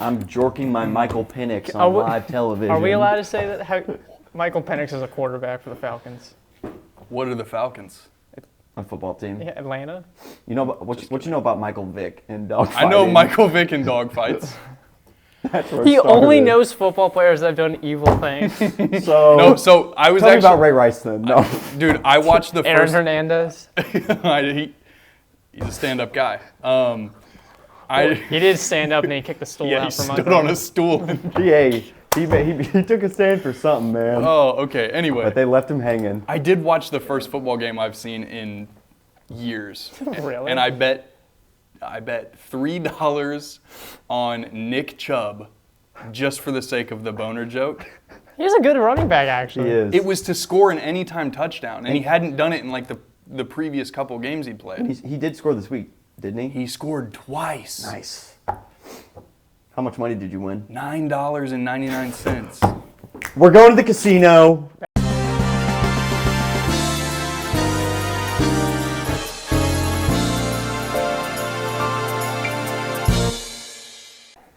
I'm jorking my Michael Penix on live television. Are we allowed to say that Michael Penix is a quarterback for the Falcons? What are the Falcons? A football team. Yeah, Atlanta. You know what you know about Michael Vick and dogfighting? I know Michael Vick in dogfights. That's where He it started. only knows football players that have done evil things. So I was tell actually me about Ray Rice then. No, dude, I watched the Aaron first. Hernandez. He's a stand-up guy. He did stand up and he kicked the stool Yeah, he out from stood under on him. a stool. he took a stand for something, man. Oh, okay. Anyway, But they left him hanging. I did watch the first football game I've seen in years. Really? And I bet $3 on Nick Chubb just for the sake of the boner joke. He's a good running back, actually. He is. It was to score an anytime touchdown, and he hadn't done it in like the previous couple games he played. He did score this week, didn't he? He scored twice. Nice. How much money did you win? $9.99. We're going to the casino.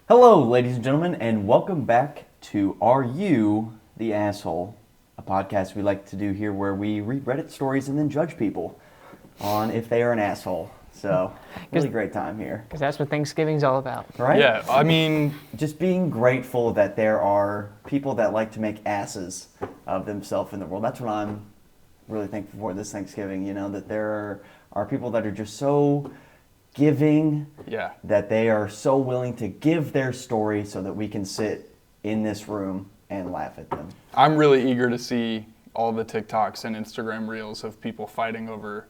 Hello, ladies and gentlemen, and welcome back to Are You the Asshole? A podcast we like to do here where we read Reddit stories and then judge people on if they are an asshole. So, really great time here. Because that's what Thanksgiving's all about. Right? Yeah, I mean, Just being grateful that there are people that like to make asses of themselves in the world. That's what I'm really thankful for this Thanksgiving, that there are people that are just so giving, yeah. that they are so willing to give their story so that we can sit in this room and laugh at them. I'm really eager to see all the TikToks and Instagram reels of people fighting over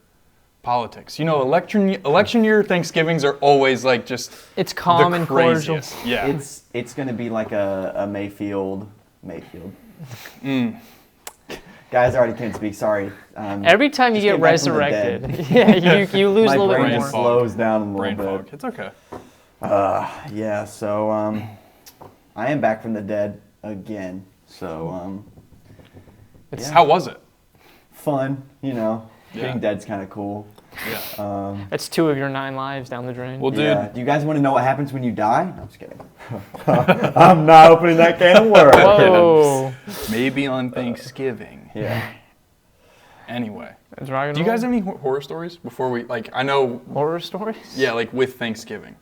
politics. Election year Thanksgivings are always like just It's calm and cordial. craziest. Yeah. It's going to be like a Mayfield. Guys, I already can't speak. Sorry. Every time you get came back from the resurrected, you lose My a little brain bit just more. slows down a little Brain bit. fog. It's okay. Yeah, so I am back from the dead again. So How was it? fun, Yeah. Being dead's kind of cool. Yeah. That's 2 of your 9 lives down the drain. Well, dude, Yeah. Do you guys want to know what happens when you die? No, I'm just kidding. I'm not opening that can of worms. Whoa. maybe on Thanksgiving. Yeah. Anyway. It's rock and Do you roll. guys have any horror stories before we, I know, Horror stories? yeah, with Thanksgiving?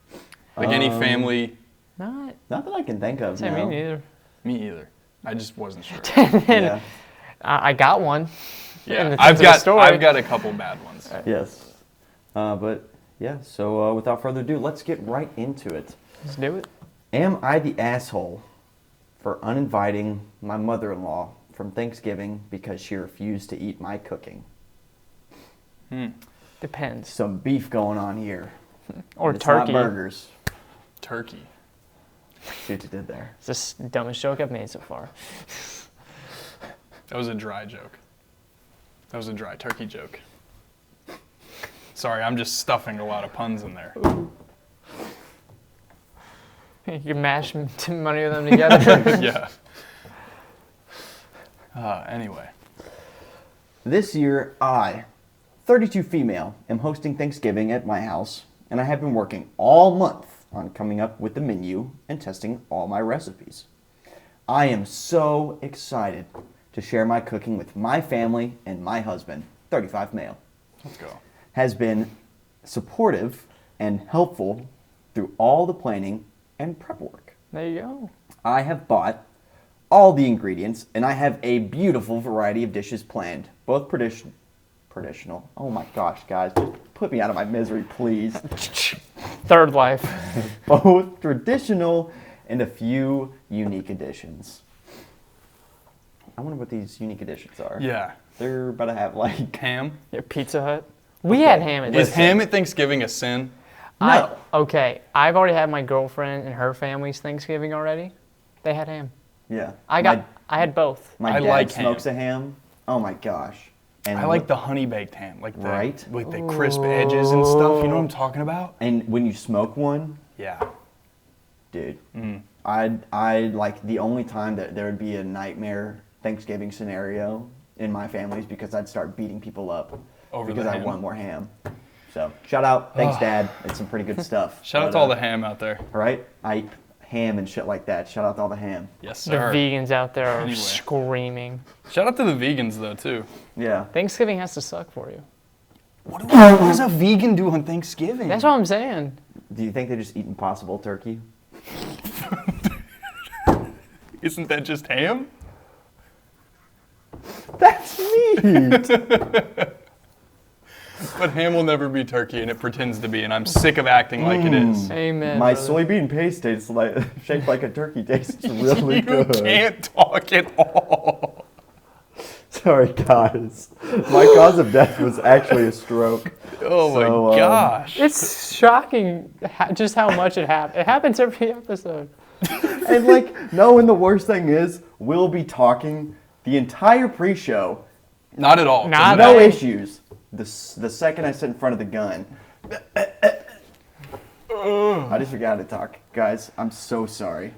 Any family? Not Not that I can think of. me No. neither. Me either. I just wasn't sure. Yeah. I got one. in Yeah, the I've sense of the story. got a couple bad ones. Yes. But yeah. So without further ado, let's get right into it. Let's do it. Am I the asshole for uninviting my mother-in-law from Thanksgiving because she refused to eat my cooking? Depends. Some beef going on here. Or It's turkey. not burgers. Turkey. See what you did there. It's the dumbest joke I've made so far. That was a dry joke. That was a dry turkey joke. Sorry, I'm just stuffing a lot of puns in there. You can mash many of them together. Yeah. Anyway. This year, I, 32 female, am hosting Thanksgiving at my house, and I have been working all month on coming up with the menu and testing all my recipes. I am so excited to share my cooking with my family, and my husband, 35 male, Let's go. has been supportive and helpful through all the planning and prep work. There you go. I have bought all the ingredients, and I have a beautiful variety of dishes planned, both traditional. Oh my gosh, guys, just put me out of my misery, please. Third life. Both traditional and a few unique additions. I wonder what these unique additions are. Yeah. They're about to have Ham. Yeah, Pizza Hut. We had ham at Is this. ham at Thanksgiving a sin? No. Okay, I've already had my girlfriend and her family's Thanksgiving already. They had ham. Yeah. I had both. My I dad like smokes ham. a ham. Oh my gosh. And I like the honey baked ham, Right? with the crisp edges and stuff. You know what I'm talking about? And when you smoke one, Yeah. dude, I'd like the only time that there would be a nightmare Thanksgiving scenario in my family is because I'd start beating people up Over because the I ham? want more ham. So shout out, thanks Dad. It's some pretty good stuff. Shout out to all the ham out there. Right? ham and shit like that. Shout out to all the ham. Yes, The sir. vegans out there are Anyway. screaming. Shout out to the vegans though too. Yeah. Thanksgiving has to suck for you. What does a vegan do on Thanksgiving? That's what I'm saying. Do you think they just eat Impossible turkey? Isn't that just ham? That's meat. But ham will never be turkey, and it pretends to be, and I'm sick of acting like it is. Amen. My brother. soybean paste tastes like shaped like a turkey. Tastes really You good. can't talk at all. Sorry, guys. My cause of death was actually a stroke. Oh So, my gosh. It's shocking just how much it happens. It happens every episode. And like, no, and the worst thing is, we'll be talking the entire pre-show, Not at all. Not no at all. issues. The second I sit in front of the gun, I just forgot to talk, guys. I'm so sorry.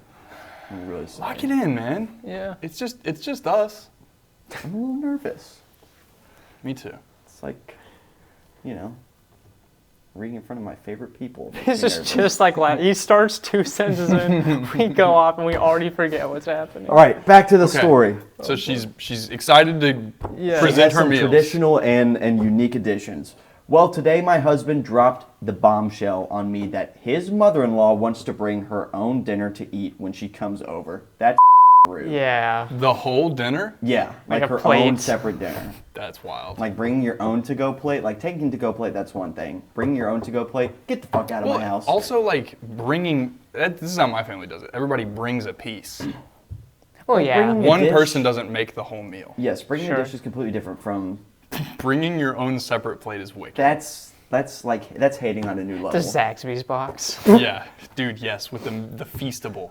I'm really sorry. Lock it in, man. Yeah. It's just us. I'm a little nervous. Me too. It's like, you know, reading in front of my favorite people. It's just like he starts 2 sentences in, we go off and we already forget what's happening. All right, back to the Okay. story. So she's excited to Yeah. present It has her some meals. traditional and unique additions. Well, today my husband dropped the bombshell on me that his mother-in-law wants to bring her own dinner to eat when she comes over. That's rude. Yeah. The whole dinner? Yeah, Like like a her plate. own separate dinner. That's wild. Like bringing your own to-go plate, like taking to-go plate, that's one thing. Bringing your own to-go plate, get the fuck out of my house. Also, like bringing. This is how my family does it. Everybody brings a piece. Well, yeah. bringing a One dish- person doesn't make the whole meal. Yes, bringing Sure. a dish is completely different from. Bringing your own separate plate is wicked. That's hating on a new level. The Zaxby's box. Yeah, dude. Yes, with the feastable.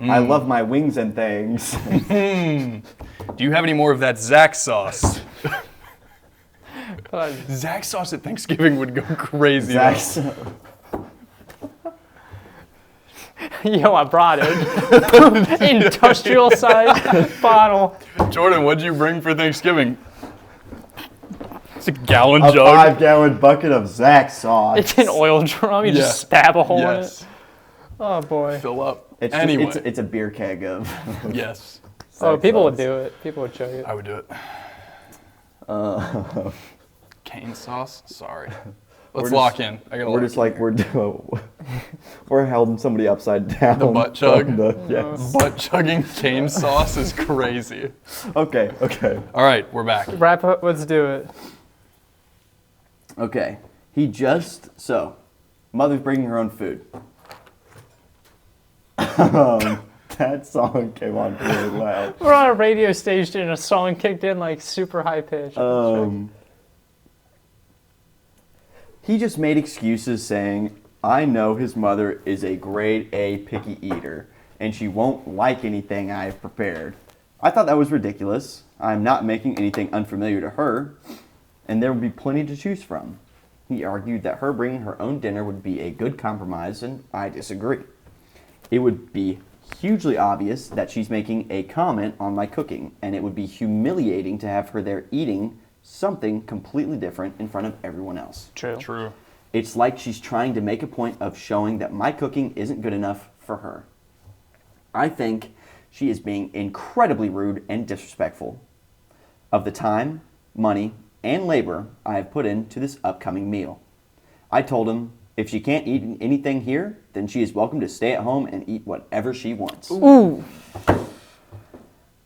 I love my wings and things. Do you have any more of that Zax sauce? But Zax sauce at Thanksgiving would go crazy. That's, yo, I brought it. Industrial size bottle. though. Jordan, what'd you bring for Thanksgiving? It's a gallon a jug. 5-gallon bucket of Zax sauce. It's an oil drum. You Yeah. just stab a hole in Yes. it. Oh boy. Fill up. It's Anyway. it's a beer keg of. Yes. Oh, Zax people would sauce. do it. People would chug it. I would do it. Cane sauce? Sorry. Let's just- lock in. I gotta We're lock just in like here. we're holding somebody upside down. The butt chug? on yes. Butt chugging cane sauce is crazy. Okay. All right, we're back. Wrap up. Let's do it. Okay. Mother's bringing her own food. That song came on really loud. We're on a radio station and a song kicked in like super high pitch. He just made excuses saying, I know his mother is a grade A picky eater, and she won't like anything I have prepared. I thought that was ridiculous. I'm not making anything unfamiliar to her, and there would be plenty to choose from. He argued that her bringing her own dinner would be a good compromise, and I disagree. It would be hugely obvious that she's making a comment on my cooking, and it would be humiliating to have her there eating something completely different in front of everyone else. True. True. It's like she's trying to make a point of showing that my cooking isn't good enough for her. I think she is being incredibly rude and disrespectful of the time, money, and labor I have put into this upcoming meal. I told him if she can't eat anything here, then she is welcome to stay at home and eat whatever she wants. Ooh.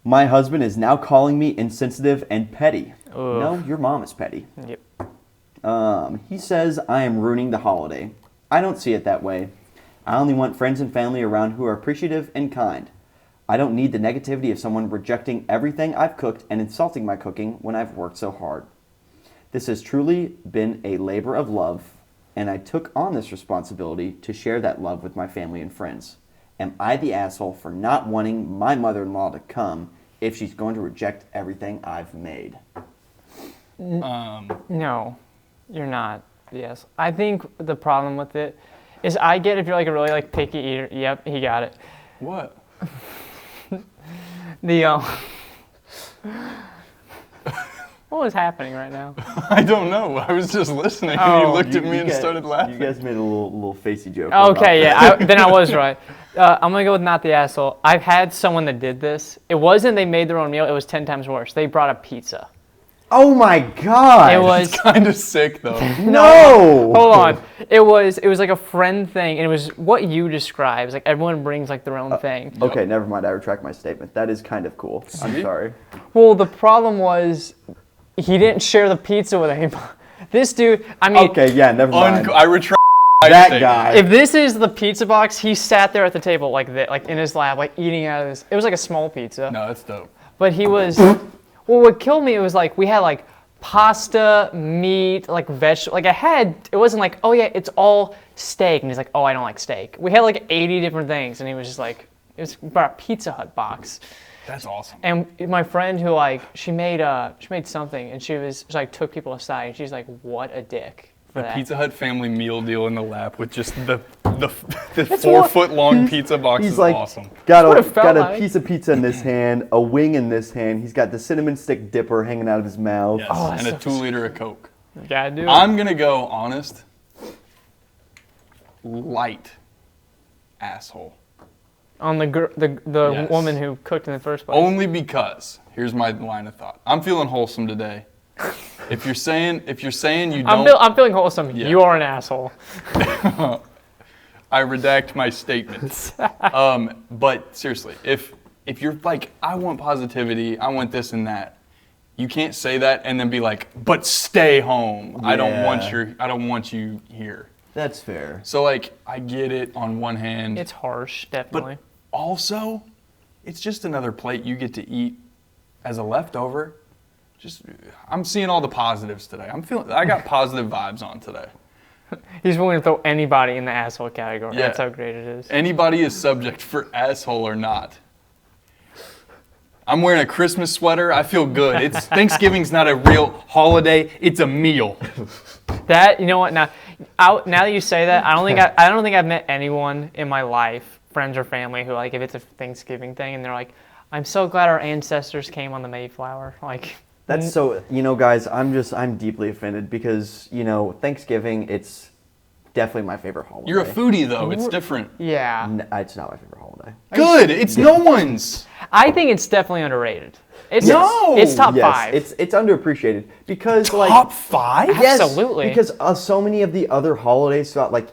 My husband is now calling me insensitive and petty. Ugh. No, your mom is petty. Yep. He says I am ruining the holiday. I don't see it that way. I only want friends and family around who are appreciative and kind. I don't need the negativity of someone rejecting everything I've cooked and insulting my cooking when I've worked so hard. This has truly been a labor of love, and I took on this responsibility to share that love with my family and friends. Am I the asshole for not wanting my mother-in-law to come if she's going to reject everything I've made? No, you're not. Yes. I think the problem with it is I get if you're like a really like picky eater. Yep, he got it. What? The what was happening right now? I don't know. I was just listening and Oh. you looked at me and guys- started laughing. You guys made a little facey joke. Okay, yeah. Then I was right. I'm gonna go with not the asshole. I've had someone that did this. It wasn't they made their own meal. It was 10 times worse. They brought a pizza. Oh my god! It was Kind of sick though. No! Hold on. It was like a friend thing, and it was what you described. It's like everyone brings like their own thing. Okay, never mind. I retract my statement. That is kind of cool. I'm sorry. Well, the problem was he didn't share the pizza with anybody. This dude, I mean, Okay, yeah, never mind. I retract That statement. guy. if this is the pizza box, he sat there at the table like this, like in his lap, like eating out of this. It was like a small pizza, No, that's dope. but he was. Well, what killed me, it was like we had like pasta, meat, like vegetable. Like it wasn't like, oh yeah, it's all steak. And he's like, oh, I don't like steak. We had like 80 different things, and he was just like, it was about a Pizza Hut box. That's awesome. And my friend who like she made something, and she like took people aside, and she's like, what a dick for The that. Pizza Hut family meal deal in the lap with just the That's 4 what- foot long pizza box He's is like, awesome. got what a it felt got a like. piece of pizza in this hand, a wing in this hand. He's got the cinnamon stick dipper hanging out of his mouth. Yes, Oh, and a that's 2 liter of Coke. Yeah, dude. I'm gonna go honest. Light asshole. On the Yes. woman who cooked in the first place. Only because here's my line of thought. I'm feeling wholesome today. If you're saying you don't, I'm feeling wholesome. Yeah. You are an asshole. I redact my statements. But seriously, if you're like, I want positivity, I want this and that, you can't say that and then be like, but stay home. I don't want you here. That's fair. So like, I get it on one hand, It's harsh, but definitely. also, it's just another plate you get to eat as a leftover. I'm seeing all the positives today. I got positive vibes on today. He's willing to throw anybody in the asshole category. Yeah. That's how great it is. Anybody is subject for asshole or not. I'm wearing a Christmas sweater. I feel good. Thanksgiving's not a real holiday. It's a meal. That, you know what? Now that you say that, I don't think I've met anyone in my life, friends or family, who like if it's a Thanksgiving thing and they're like, I'm so glad our ancestors came on the Mayflower. Like. That's so, guys, I'm deeply offended because, Thanksgiving, it's definitely my favorite holiday. You're a foodie though. It's different. Yeah. It's not my favorite holiday. Good. It's no one's. I think it's definitely underrated. It's No! It's top Yes, 5. it's underappreciated because, Top 5? yes, Absolutely. because so many of the other holidays, throughout, like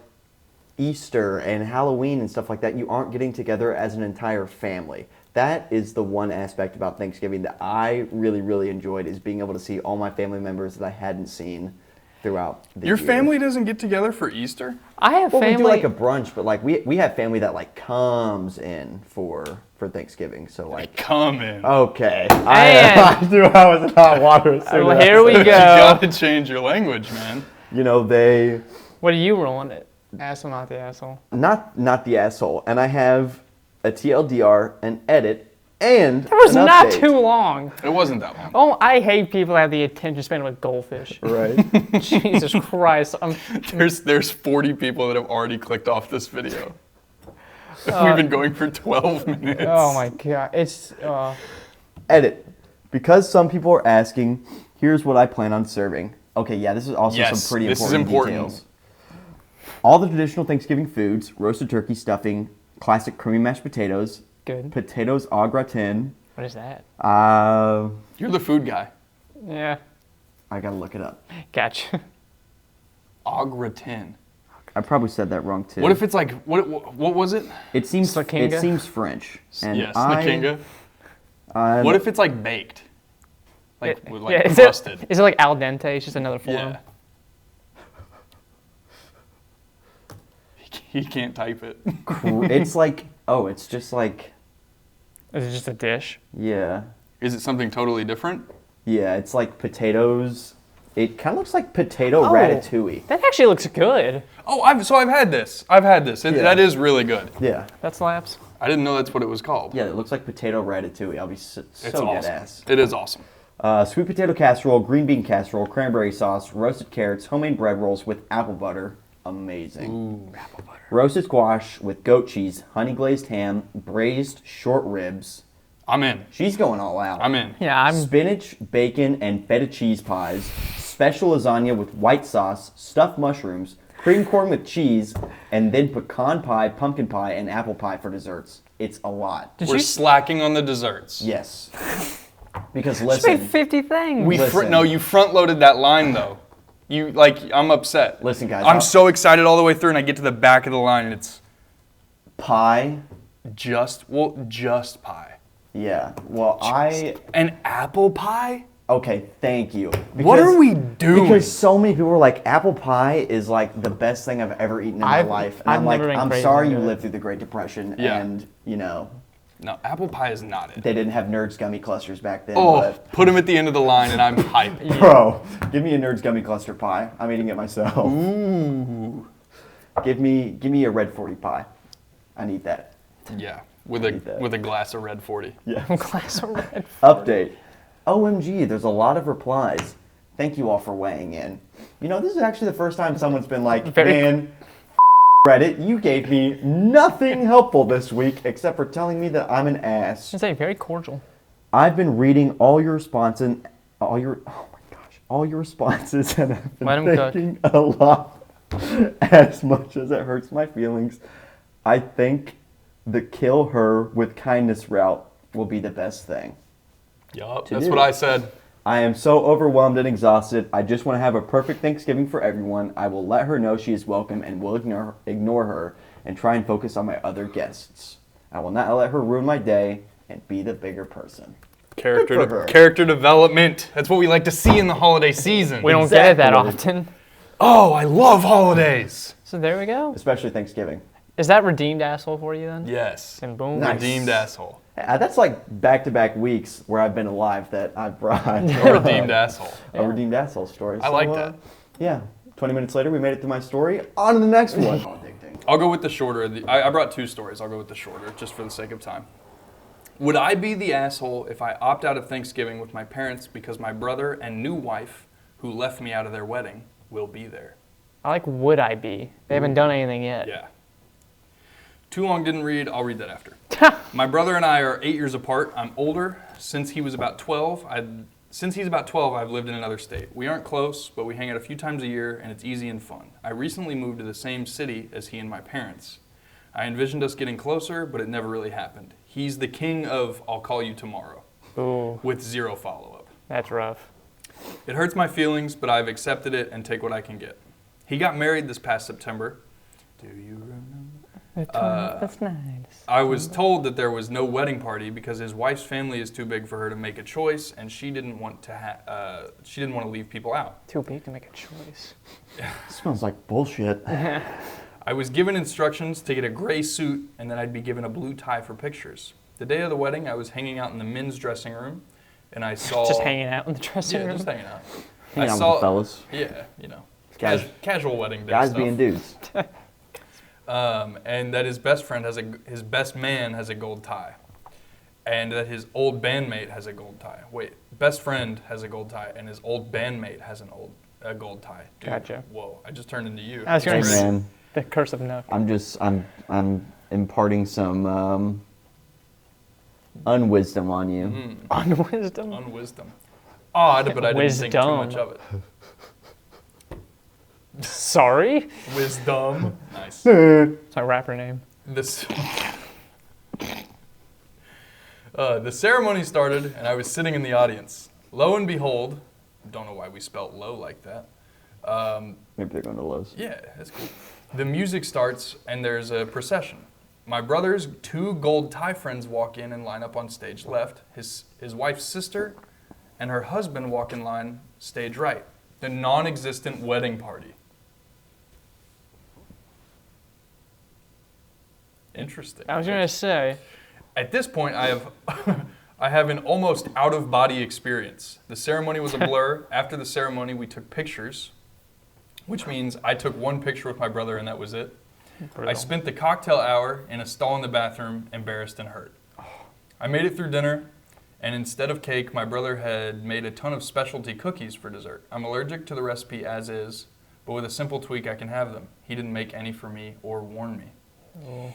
Easter and Halloween and stuff like that, you aren't getting together as an entire family. That is the one aspect about Thanksgiving that I really, really enjoyed, is being able to see all my family members that I hadn't seen throughout the Your year. family doesn't get together for Easter? I have Well, family. we do like a brunch, but like we have family that like comes in for Thanksgiving. So like, Come in. okay, And- I knew I was in hot water. as soon Well, as I here we said go. You gotta change your language, man. They What are you rolling it? Asshole, not the asshole. not the asshole, and I have a TLDR, an edit, and That was an not update. too long. It wasn't that long. Oh, I hate people that have the attention span with goldfish. Right. Jesus Christ. There's 40 people that have already clicked off this video. We've been going for 12 minutes. Oh my God. It's. Edit. Because some people are asking, here's what I plan on serving. Okay, yeah, this is also Yes, some pretty this is important important. details. All the traditional Thanksgiving foods: roasted turkey, stuffing, classic creamy mashed potatoes, Good. potatoes au gratin. What is that? You're the food guy. Yeah. I gotta look it up. Gotcha. Au gratin. I probably said that wrong too. What if it's like, what was it? it seems Slakinga? French? And Yes, I, Nakinga. I'm- What if it's like baked? Like, with, like is crusted. Is it like al dente? It's just another form. Yeah. He can't type it. it's like, oh, it's just like, Is it just a dish? yeah, Is it something totally different? it's like potatoes. It kind of looks like potato Oh. ratatouille. That actually looks good. Oh, I've had this. Yeah. That is really good. Yeah. That slaps. I didn't know that's what it was called. Yeah, it looks like potato ratatouille. I'll be so It's dead awesome. ass. It is awesome. Sweet potato casserole, green bean casserole, cranberry sauce, roasted carrots, homemade bread rolls with apple butter. Amazing. Ooh, apple butter. Roasted squash with goat cheese, honey glazed ham, braised short ribs. I'm in. She's going all out. I'm in. Yeah, I'm. Spinach, bacon, and feta cheese pies. Special lasagna with white sauce, stuffed mushrooms, cream corn with cheese, and then pecan pie, pumpkin pie, and apple pie for desserts. It's a lot. We're slacking on the desserts. Yes. Because You listen, made 50 things. Listen. You front loaded that line though. I'm upset. Listen, guys. I'm so excited all the way through, and I get to the back of the line, and it's pie. just pie. Yeah. Well, An apple pie? Okay, thank you. What are we doing? Because so many people were like, apple pie is like the best thing I've ever eaten in my life. And I'm like, never been I'm crazy sorry into you it. lived through the Great Depression, Yeah. and No, apple pie is not it. they didn't have Nerds gummy clusters back then. Oh, But put them at the end of the line, and I'm hyped. bro, give me a Nerds gummy cluster pie. I'm eating it myself. Ooh. Give me a red 40 pie. I need that. Yeah, with need that. a glass of red 40. Yeah. Glass of red. Update. OMG, there's a lot of replies. Thank you all for weighing in. This is actually the first time someone's been like, man, Reddit, you gave me nothing helpful this week except for telling me that I'm an ass. It's very cordial. I've been reading all your responses, all your responses, and I've Let 'em been cook. thinking a lot. As much as it hurts my feelings, I think the kill her with kindness route will be the best thing. Yup, To that's do. what I said. I am so overwhelmed and exhausted. I just want to have a perfect Thanksgiving for everyone. I will let her know she is welcome and will ignore her and try and focus on my other guests. I will not let her ruin my day and be the bigger person. Good for her. Character development. That's what we like to see in the holiday season. We don't get it that Exactly. often. Oh, I love holidays. So there we go. Especially Thanksgiving. Is that redeemed asshole for you then? Yes. And boom. Nice. Redeemed asshole. That's like back-to-back weeks where I've been alive that I've brought Redeemed asshole. a redeemed asshole story. I like that. Yeah. 20 minutes later, we made it through my story. On to the next one. I'll go with the shorter. I brought two stories. I'll go with the shorter, just for the sake of time. Would I be the asshole if I opt out of Thanksgiving with my parents because my brother and new wife, who left me out of their wedding, will be there? I like would I be? They haven't done anything yet. Yeah. Too long didn't read. I'll read that after. My brother and I are 8 years apart. I'm older. Since he's about 12, I've lived in another state. We aren't close, but we hang out a few times a year, and it's easy and fun. I recently moved to the same city as he and my parents. I envisioned us getting closer, but it never really happened. He's the king of "I'll call you tomorrow," Ooh, with zero follow-up. that's rough. It hurts my feelings, but I've accepted it and take what I can get. He got married this past September. Do you remember? That's nice. I was told that there was no wedding party because his wife's family is too big for her to make a choice, and she didn't want to leave people out. Too big to make a choice. Smells like bullshit. I was given instructions to get a gray suit, and then I'd be given a blue tie for pictures. The day of the wedding, I was hanging out in the men's dressing room, and I saw Just hanging out in the dressing room. just hanging out. Hang out with the fellas. Yeah, Guys- casual wedding day Guys stuff. being dudes. And that his best man has a gold tie, and that his old bandmate has a gold tie. Wait, best friend has a gold tie, and his old bandmate has a gold tie. Dude, Gotcha. Whoa, I just turned into you. I was Hey gonna say man, the curse of Nook. I'm imparting some unwisdom on you. On wisdom. Unwisdom. Odd, but I didn't think too Wisdom. much of it. Sorry? Wisdom. Nice. It's my rapper name. This. The ceremony started, and I was sitting in the audience. Lo and behold, don't know why we spelt low like that. Maybe they're going to Lowe's. Yeah, that's cool. The music starts, and there's a procession. My brother's two gold tie friends walk in and line up on stage left. His wife's sister and her husband walk in line stage right. The non-existent wedding party. Interesting. I was gonna say, At this point, I have an almost out-of-body experience. The ceremony was a blur. After the ceremony, we took pictures, which means I took one picture with my brother and that was it. I spent the cocktail hour in a stall in the bathroom, embarrassed and hurt. I made it through dinner, and instead of cake, my brother had made a ton of specialty cookies for dessert. I'm allergic to the recipe as is, but with a simple tweak, I can have them. He didn't make any for me or warn me.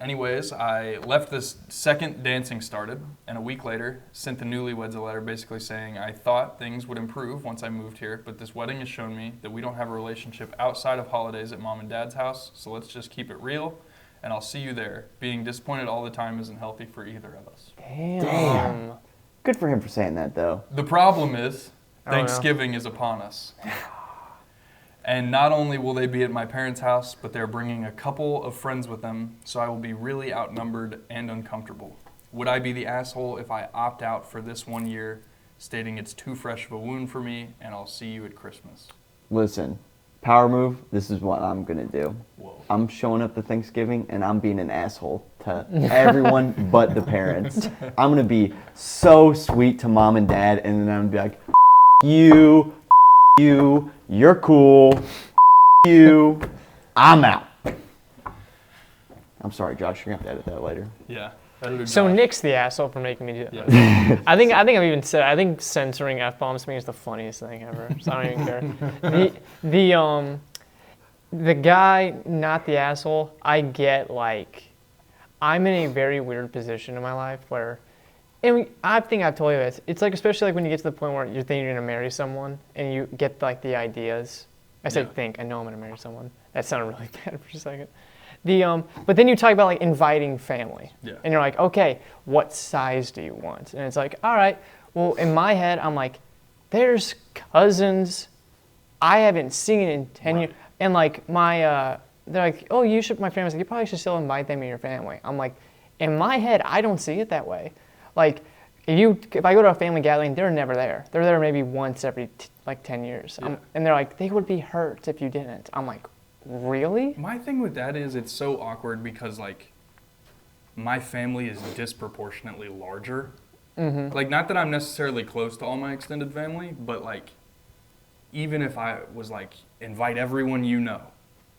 Anyways, I left this second dancing started, and a week later sent the newlyweds a letter basically saying I thought things would improve once I moved here, but this wedding has shown me that we don't have a relationship outside of holidays at mom and dad's house, so let's just keep it real, and I'll see you there. Being disappointed all the time isn't healthy for either of us. Damn. Good for him for saying that, though. The problem is Oh, no. Thanksgiving is upon us. And not only will they be at my parents' house, but they're bringing a couple of friends with them, so I will be really outnumbered and uncomfortable. Would I be the asshole if I opt out for this 1 year, stating it's too fresh of a wound for me, and I'll see you at Christmas? Listen, power move, this is what I'm going to do. Whoa. I'm showing up to Thanksgiving, and I'm being an asshole to everyone but the parents. I'm going to be so sweet to mom and dad, and then I'm going to be like, you, you're cool, you, I'm out. I'm sorry, Josh, you're going to have to edit that later. Yeah. Editor So Josh. Nick's the asshole for making me do that. Yeah. I think I've even said, I think censoring F-bombs to me is the funniest thing ever. So I don't even care. The guy, not the asshole, I get, like, I'm in a very weird position in my life where, and I think I've told you this, it's like, especially like when you get to the point where you're thinking you're gonna marry someone and you get like the ideas. I said Yeah. think, I know I'm gonna marry someone. That sounded really bad for a second. But then you talk about like inviting family. Yeah. And you're like, okay, what size do you want? And it's like, all right, well, in my head, I'm like, there's cousins I haven't seen in 10 years. And like they're like, oh, my family's like, you probably should still invite them in your family. I'm like, in my head, I don't see it that way. Like, if I go to a family gathering, they're never there. They're there maybe once every 10 years. Yeah. And they're like, they would be hurt if you didn't. I'm like, really? My thing with that is it's so awkward because, like, my family is disproportionately larger. Mm-hmm. Like, not that I'm necessarily close to all my extended family, but, like, even if I was like, invite everyone you know,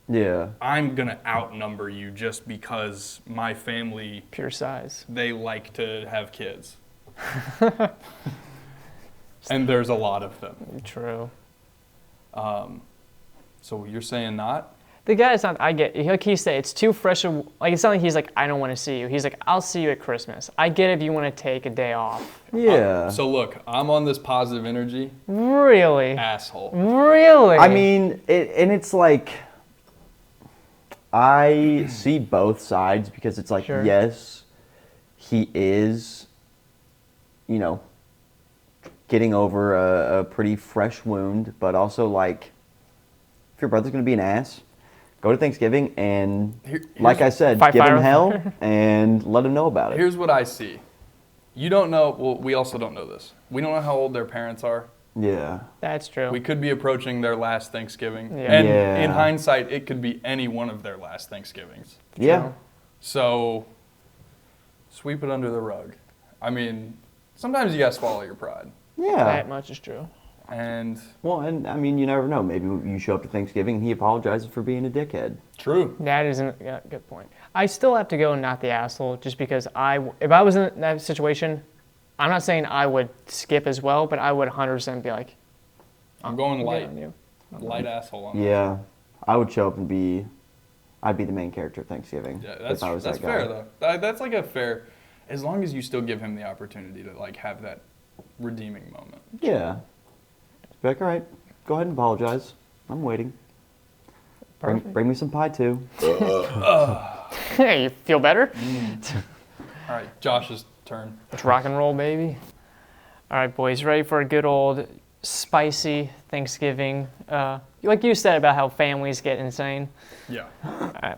Yeah. I'm going to outnumber you just because my family, Pure size. they like to have kids. And there's a lot of them. True. So you're saying not? The guy's not, I get, like he said, it's too fresh. Like, it's not like he's like, I don't want to see you. He's like, I'll see you at Christmas. I get if you want to take a day off. Yeah. So look, I'm on this positive energy. Really? Asshole. Really? I mean, and it's like, I see both sides because it's like, Sure. yes, he is, getting over a pretty fresh wound, but also like, if your brother's going to be an ass, go to Thanksgiving and, like I said, Fight give him fire. hell and let him know about it. Here's what I see. You don't know, well, we also don't know this. We don't know how old their parents are. Yeah. That's true. We could be approaching their last Thanksgiving. Yeah. And Yeah. in hindsight, it could be any one of their last Thanksgivings. Yeah. So sweep it under the rug. I mean, sometimes you gotta swallow your pride. Yeah. That much is true. And Well, and I mean, you never know. Maybe you show up to Thanksgiving and he apologizes for being a dickhead. true. That is a good point. I still have to go not the asshole just because if I was in that situation, I'm not saying I would skip as well, but I would 100% be like, I'm going "Good light. on you." Light asshole on that. Yeah. I would show up and I'd be the main character at Thanksgiving Yeah, if I was that's that guy. fair though. That's like a fair, as long as you still give him the opportunity to like have that redeeming moment. Yeah. Be like, all right, go ahead and apologize. I'm waiting. Perfect. Bring me some pie too. Hey, you feel better? All right, Josh's turn. Let's rock and roll, baby. All right, boys, ready for a good old spicy Thanksgiving? Like you said about how families get insane. Yeah. All right.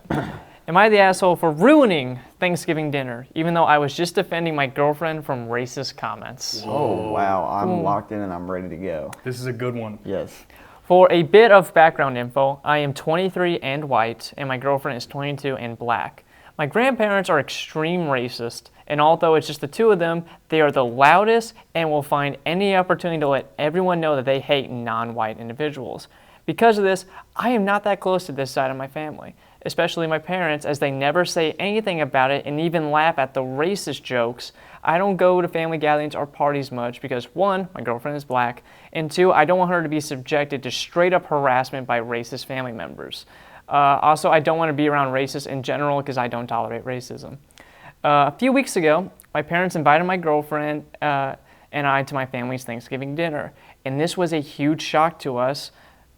Am I the asshole for ruining Thanksgiving dinner, even though I was just defending my girlfriend from racist comments? Oh, wow. I'm locked in and I'm ready to go. This is a good one. Yes. For a bit of background info, I am 23 and white, and my girlfriend is 22 and black. My grandparents are extreme racist, and although it's just the two of them, they are the loudest and will find any opportunity to let everyone know that they hate non-white individuals. Because of this, I am not that close to this side of my family, especially my parents, as they never say anything about it and even laugh at the racist jokes. I don't go to family gatherings or parties much because, one, my girlfriend is black, and two, I don't want her to be subjected to straight up harassment by racist family members. Also, I don't want to be around racists in general because I don't tolerate racism. A few weeks ago, my parents invited my girlfriend and I to my family's Thanksgiving dinner, and this was a huge shock to us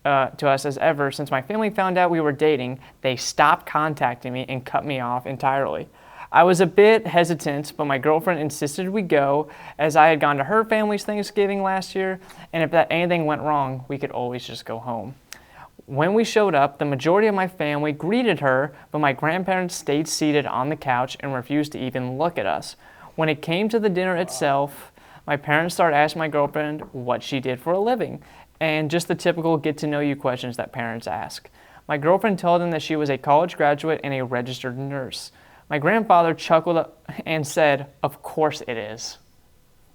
as ever. Since my family found out we were dating, they stopped contacting me and cut me off entirely. I was a bit hesitant, but my girlfriend insisted we go, as I had gone to her family's Thanksgiving last year, and if anything went wrong, we could always just go home. When we showed up, the majority of my family greeted her, but my grandparents stayed seated on the couch and refused to even look at us. When it came to the dinner itself, my parents started asking my girlfriend what she did for a living, and just the typical get-to-know-you questions that parents ask. My girlfriend told them that she was a college graduate and a registered nurse. My grandfather chuckled and said, "Of course it is."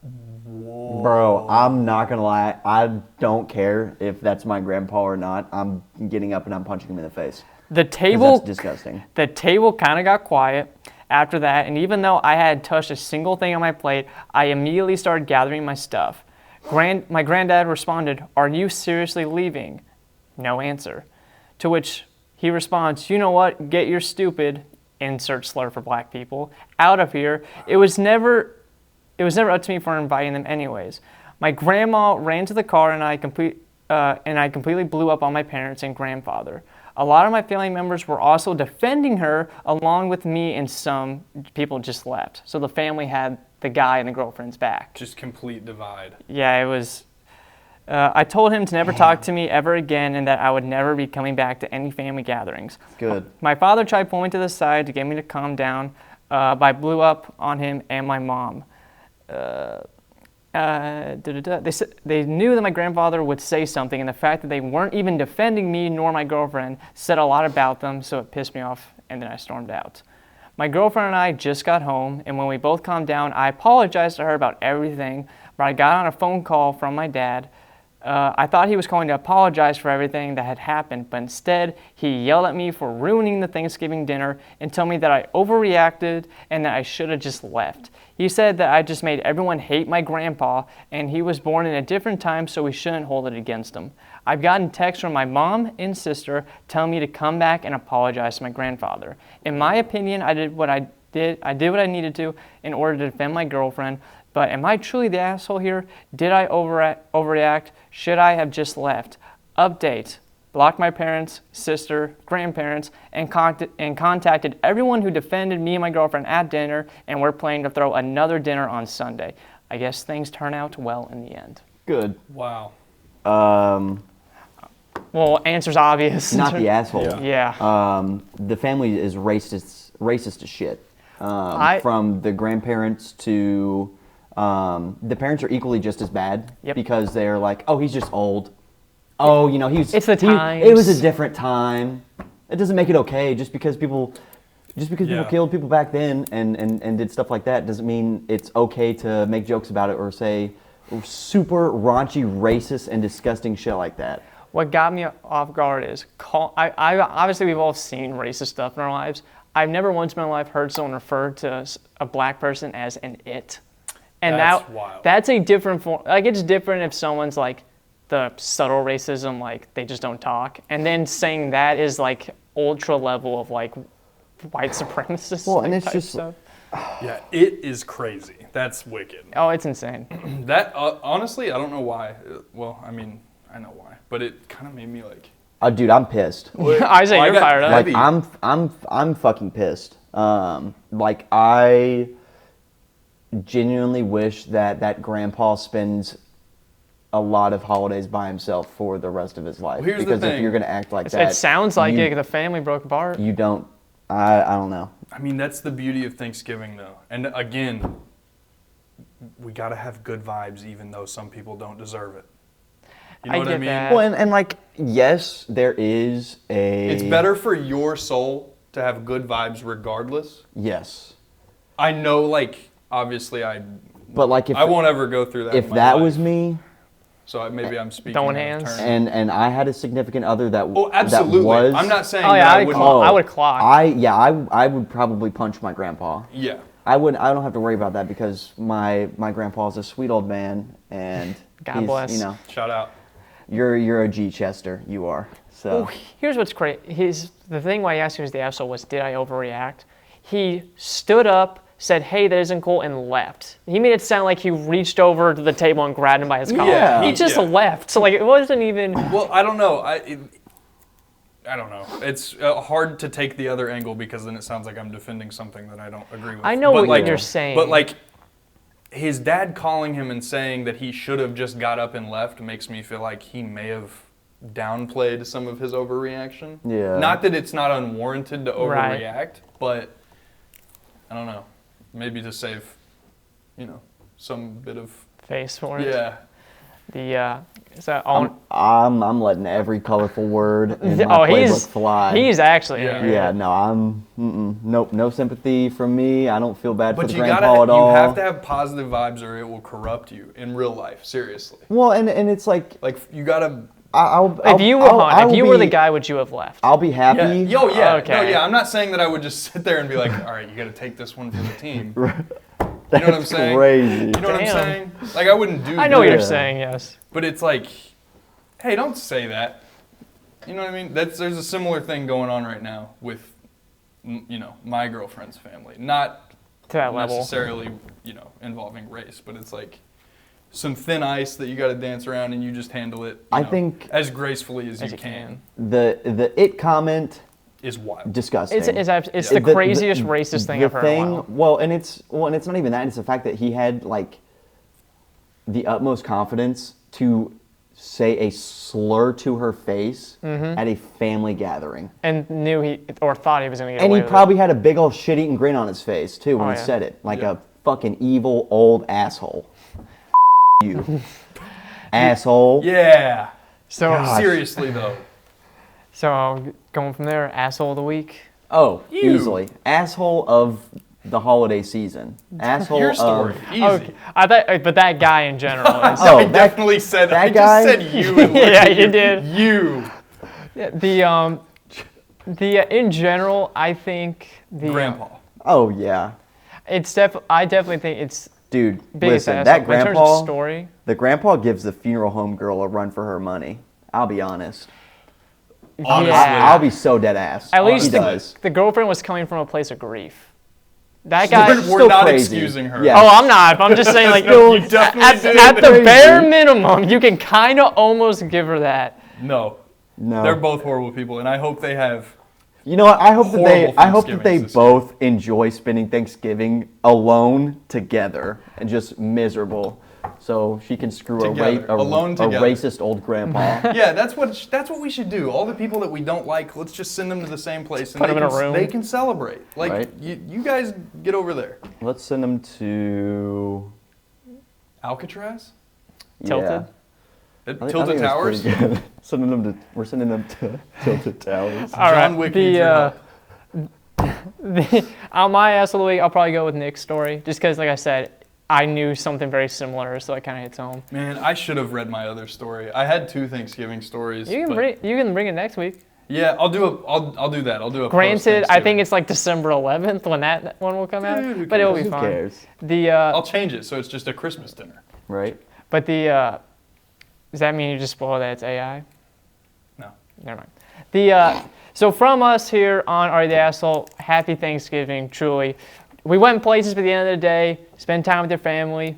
Bro, I'm not gonna lie. I don't care if that's my grandpa or not. I'm getting up and I'm punching him in the face. The 'Cause table, that's disgusting. The table kind of got quiet after that, and even though I had touched a single thing on my plate, I immediately started gathering my stuff. My granddad responded, "Are you seriously leaving?" No answer. To which he responds, "You know what? Get your stupid," insert slur for black people, "out of here." It was never up to me for inviting them anyways. My grandma ran to the car and I completely blew up on my parents and grandfather. A lot of my family members were also defending her along with me, and some people just left. So the family had the guy and the girlfriend's back. Just complete divide. Yeah, it was. I told him to never talk to me ever again and that I would never be coming back to any family gatherings. Good. My father tried pulling me to the side to get me to calm down, but I blew up on him and my mom. They knew that my grandfather would say something, and the fact that they weren't even defending me nor my girlfriend said a lot about them, so it pissed me off, and then I stormed out. My girlfriend and I just got home, and when we both calmed down, I apologized to her about everything, but I got on a phone call from my dad. I thought he was going to apologize for everything that had happened, but instead he yelled at me for ruining the Thanksgiving dinner and told me that I overreacted and that I should have just left. He said that I just made everyone hate my grandpa, and he was born in a different time, so we shouldn't hold it against him. I've gotten texts from my mom and sister telling me to come back and apologize to my grandfather. In my opinion, I did what I needed to in order to defend my girlfriend. But am I truly the asshole here? Did I overreact? Should I have just left? Update. Blocked my parents, sister, grandparents, and contacted everyone who defended me and my girlfriend at dinner, and we're planning to throw another dinner on Sunday. I guess things turn out well in the end. Good. Wow. Well, answer's obvious. Not the asshole. Yeah. The family is racist as shit. I- From the grandparents to the parents are equally just as bad. Yep. Because they're like, oh, he's just old. Oh, you know, It's the times. It was a different time. It doesn't make it okay. Just because people killed people back then and did stuff like that doesn't mean it's okay to make jokes about it or say super raunchy, racist, and disgusting shit like that. What got me off guard is, obviously we've all seen racist stuff in our lives. I've never once in my life heard someone refer to a black person as an it. And That's wild. That's a different form. Like, it's different if someone's like the subtle racism, like they just don't talk. And then saying that is like ultra level of like white supremacist. Well, and it's type just stuff. Yeah, it is crazy. That's wicked. Oh, it's insane. That honestly, I don't know why. Well, I mean, I know why, but it kind of made me like. Dude, I'm pissed. Isaiah, you're got fired up. heavy. Like I'm fucking pissed. Like I genuinely wish that grandpa spends a lot of holidays by himself for the rest of his life. Well, here's the because if thing. you're gonna act like that, It sounds like you, the family broke apart. You don't. I don't know. I mean, that's the beauty of Thanksgiving, though. And again, we gotta have good vibes, even though some people don't deserve it. You know I what I get mean? that. Well, and like yes, there is a. It's better for your soul to have good vibes, regardless. Yes. I know, like, obviously, But like if I won't ever go through that. if in my that life. was me, So maybe I'm speaking. Throwing out of hands? turn. and I had a significant other that Oh, absolutely. that was. I'm not saying Oh, yeah, that I I would wouldn't. call- I would clock. I would probably punch my grandpa. Yeah. I don't have to worry about that because my grandpa's a sweet old man and God he's, bless. you know. Shout out. You're a G Chester. You are. So. Oh, here's what's crazy. The thing why I asked him was the asshole was, did I overreact? He stood up, said, "Hey, that isn't cool," and left. He made it sound like he reached over to the table and grabbed him by his collar. Yeah, He just left. So like it wasn't even. Well, I don't know. I don't know. It's hard to take the other angle because then it sounds like I'm defending something that I don't agree with. I know But what you're saying. But like, his dad calling him and saying that he should have just got up and left makes me feel like he may have downplayed some of his overreaction. Yeah. Not that it's not unwarranted to overreact, but I don't know. Maybe to save, some bit of face for it. Yeah. I'm letting every colorful word in my playbook fly. He's actually. Yeah, no, nope, no sympathy from me. I don't feel bad for But the you grandpa at all. You have to have positive vibes or it will corrupt you in real life. Seriously. Well, and it's like you gotta. If you were the guy, would you have left? I'll be happy. Yeah. Oh yeah. Okay. No, yeah. I'm not saying that I would just sit there and be like, all right, you got to take this one for the team. That's You know what I'm saying? crazy. You know what I'm saying? Like I wouldn't do. I know what that. you're saying. Yes. But it's like, hey, don't say that. You know what I mean? There's a similar thing going on right now with, my girlfriend's family. Not To that level. necessarily, involving race, but it's like some thin ice that you got to dance around and you just handle it. I think as gracefully as you can. The it comment Is wild. disgusting. It's the craziest racist thing I've heard in a while. Well, and it's not even that. It's the fact that he had like the utmost confidence to say a slur to her face at a family gathering. And knew thought he was going to get And away he with probably had a big old shit-eating grin on his face, too, when Oh, he yeah. said it. Like a fucking evil old asshole. You. Asshole. Yeah. So, Seriously, though. so going from there, asshole of the week. Oh, You. easily. Asshole of the holiday season. Asshole Your story. of... Easy. Okay, I thought, but that guy in general. Is, Oh, I that- definitely said that I guy? just said you. And looked Yeah, at you did. You. in general, I think the Grandpa. Oh, yeah. I definitely think it's Dude, biggest listen, asshole. that In terms of grandpa... story. The grandpa gives the funeral home girl a run for her money. I'll be honest. Honestly. Yeah. I'll be so dead ass. At least he does. the girlfriend was coming from a place of grief. That guy. We're still not crazy. excusing her. Yeah. Oh, I'm not. I'm just saying, like, No, you definitely did. at the Crazy. bare minimum, you can kind of almost give her that. No. No. They're both horrible people, and I hope they have. You know what? I hope that they Horrible Thanksgivings this both enjoy spending Thanksgiving alone together and just miserable, so she can screw Together. Alone a together. racist old grandpa. Yeah, that's what we should do. All the people that we don't like, let's just send them to the same place, and Put them in a room. they can celebrate. Like Right. you guys get over there. Let's send them to Alcatraz, Tilted? Yeah. at I Tilted think that's Towers. pretty good. We're sending them to Tilted Towers. All right. John Wick needs your help. On my ass of the week, I'll probably go with Nick's story, just because, like I said, I knew something very similar, so it kind of hits home. Man, I should have read my other story. I had 2 Thanksgiving stories. You but- can bring it next week. Yeah, I'll do that. I'll do a. Granted, I think post-Thanksgiving. it's like December 11th when that one will come out, Dude, who but it'll be Who fun. cares, I'll change it so it's just a Christmas dinner. right? But does that mean you just spoil that it's AI? No. Never mind. So from us here on Are You the Asshole, happy Thanksgiving, truly. We went places, but at the end of the day, spend time with your family.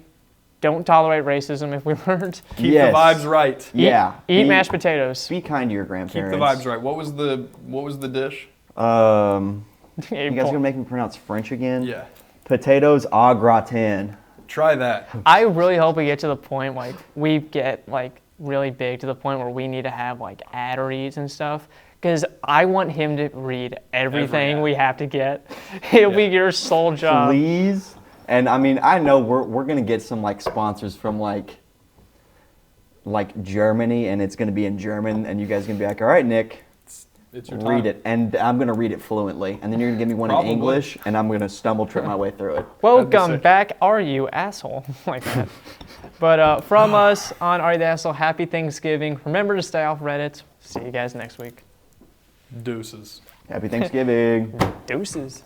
Don't tolerate racism if we learned. Keep Yes. the vibes right. Yeah. Eat Be- mashed potatoes. Be kind to your Keep grandparents. the vibes right. What was the dish? You guys gonna make me pronounce French again? Yeah. Potatoes au gratin. Try that. I really hope we get to the point, like, we get, like, really big to the point where we need to have, like, ad reads and stuff. Because I want him to read everything ad. we have to get. It'll be your sole job. Please. And I mean, I know we're gonna get some like sponsors from like Germany, and it's gonna be in German, and you guys are gonna be like, all right, Nick, It's your time. read it, and I'm gonna read it fluently, and then you're gonna give me one Probably. in English, and I'm gonna stumble trip my way through it. Welcome sick. back, Are You Asshole? Like that. But from us on Are You the Asshole, happy Thanksgiving. Remember to stay off Reddit. See you guys next week. Deuces. Happy Thanksgiving. Deuces.